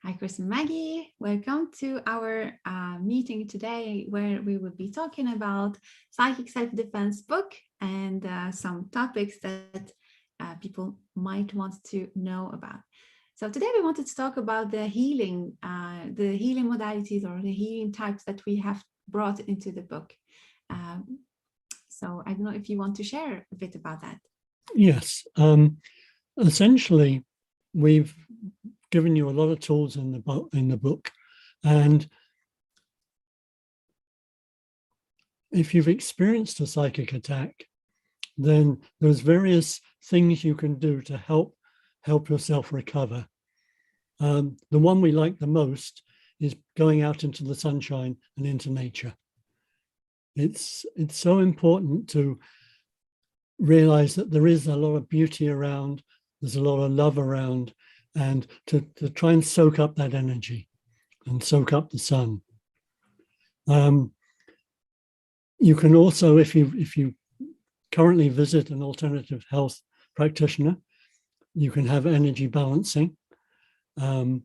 Hi, Chris and Maggie. Welcome to our meeting today, where we will be talking about psychic self-defense book and some topics that people might want to know about. So today we wanted to talk about the healing modalities or the healing types that we have brought into the book. So I don't know if you want to share a bit about that. Yes. Essentially, we've given you a lot of tools in the book, and if you've experienced a psychic attack, then there's various things you can do to help yourself recover. The one we like the most is going out into the sunshine and into nature. It's so important to realize that there is a lot of beauty around, there's a lot of love around, and to try and soak up that energy and soak up the sun. You can also, if you currently visit an alternative health practitioner, you can have energy balancing. I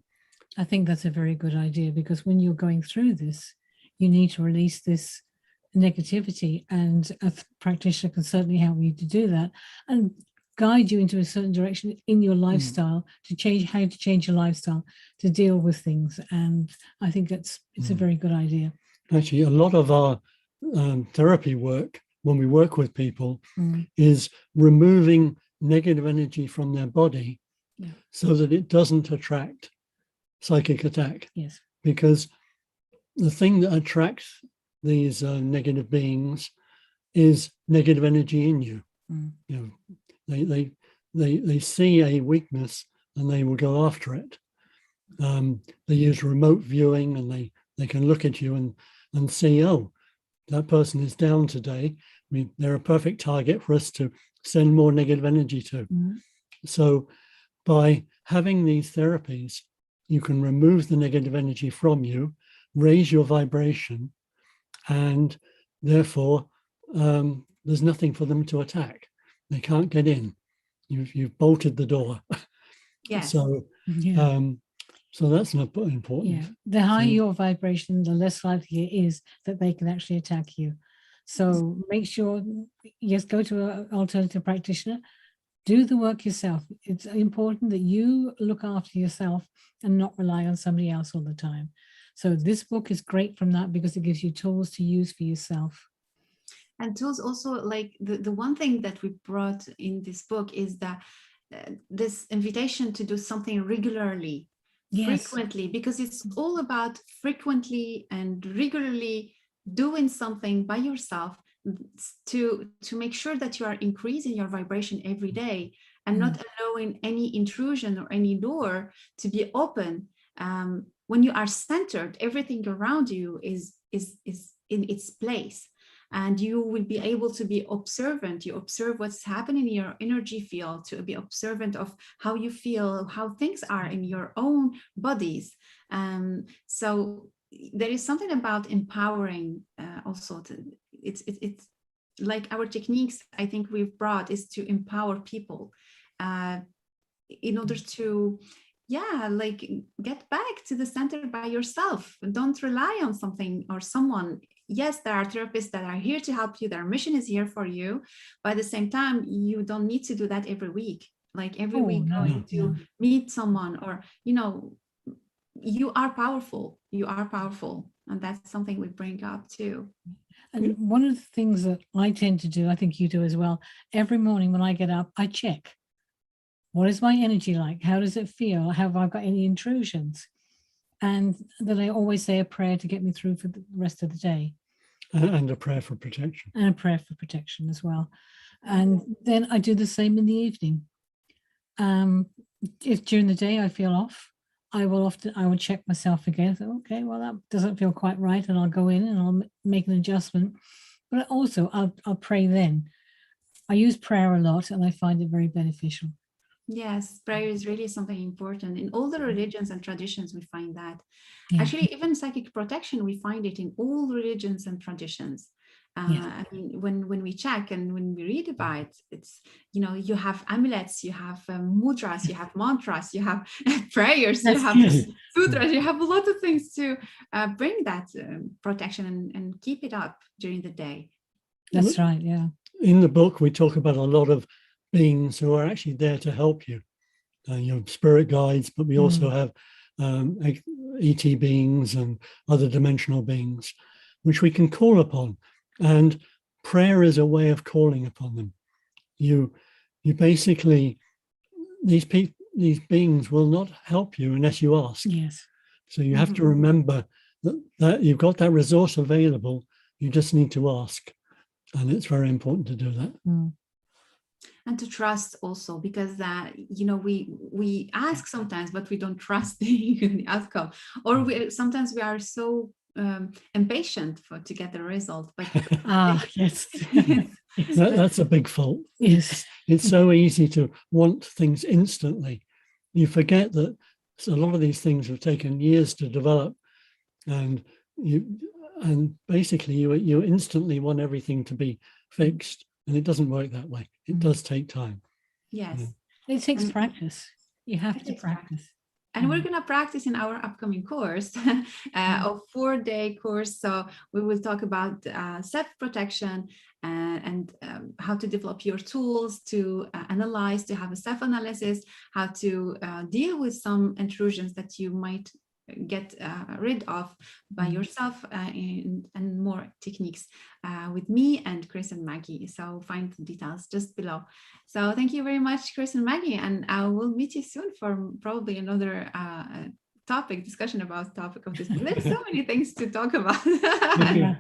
think that's a very good idea, because when you're going through this, you need to release this negativity, and a practitioner can certainly help you to do that and guide you into a certain direction in your lifestyle to change how to change your lifestyle to deal with things. And I think it's a very good idea. Actually, a lot of our therapy work, when we work with people, is removing negative energy from their body so that it doesn't attract psychic attack. Yes. Because the thing that attracts these negative beings is negative energy in you. You know, they see a weakness and they will go after it. They use remote viewing, and they can look at you and see, oh, that person is down today. They're a perfect target for us to send more negative energy to. So by having these therapies, you can remove the negative energy from you, raise your vibration, and therefore there's nothing for them to attack. They can't get in. You've bolted the door. Yes. So that's an important. Yeah. The higher your vibration, the less likely it is that they can actually attack you. So make sure, yes, go to an alternative practitioner. Do the work yourself. It's important that you look after yourself and not rely on somebody else all the time. So this book is great from that, because it gives you tools to use for yourself. And tools also, like the one thing that we brought in this book is that this invitation to do something regularly, frequently, because it's all about frequently and regularly doing something by yourself to make sure that you are increasing your vibration every day and not allowing any intrusion or any door to be open. When you are centered, everything around you is in its place, and you will be able to be observant. You observe what's happening in your energy field, to be observant of how you feel, how things are in your own bodies. So there is something about empowering also. It's like our techniques, I think we've brought, is to empower people in order to like get back to the center by yourself. Don't rely on something or someone. Yes, there are therapists that are here to help you. Their mission is here for you. But at the same time, you don't need to do that every week. Like every week going to meet someone, or, you are powerful. You are powerful. And that's something we bring up too. And one of the things that I tend to do, I think you do as well, every morning when I get up, I check. What is my energy like? How does it feel? Have I got any intrusions? And then I always say a prayer to get me through for the rest of the day. And a prayer for protection. And a prayer for protection as well. And then I do the same in the evening. If during the day I feel off, I will check myself again. So, okay, well, that doesn't feel quite right. And I'll go in and I'll make an adjustment. But also I'll pray then. I use prayer a lot, and I find it very beneficial. Yes, prayer is really something important. In all the religions and traditions, we find that. Actually, even psychic protection, we find it in all religions and traditions. I mean, when we check and when we read about it, it's, you have amulets, you have mudras, you have mantras, you have prayers, you have sutras. You have a lot of things to bring that protection and keep it up during the day. That's right, yeah. In the book, we talk about a lot of beings who are actually there to help you. Your spirit guides, but we also have ET beings and other dimensional beings, which we can call upon. And prayer is a way of calling upon them. You basically, these beings will not help you unless you ask. Yes. So you have to remember that you've got that resource available. You just need to ask. And it's very important to do that. And to trust also, because we ask sometimes, but we don't trust the outcome, or sometimes we are so impatient to get the result. But yes, that's a big fault. Yes, it's so easy to want things instantly. You forget that a lot of these things have taken years to develop, and basically you instantly want everything to be fixed. And it doesn't work that way. It does take time. Yes. It takes practice. You have to practice. And we're going to practice in our upcoming course, a 4-day course. So we will talk about self-protection and how to develop your tools to analyze, to have a self-analysis, how to deal with some intrusions that you might get rid of by yourself, and more techniques with me and Chris and Maggie. So find the details just below. So thank you very much, Chris and Maggie, and I will meet you soon for probably another discussion about topic of this. There's so many things to talk about.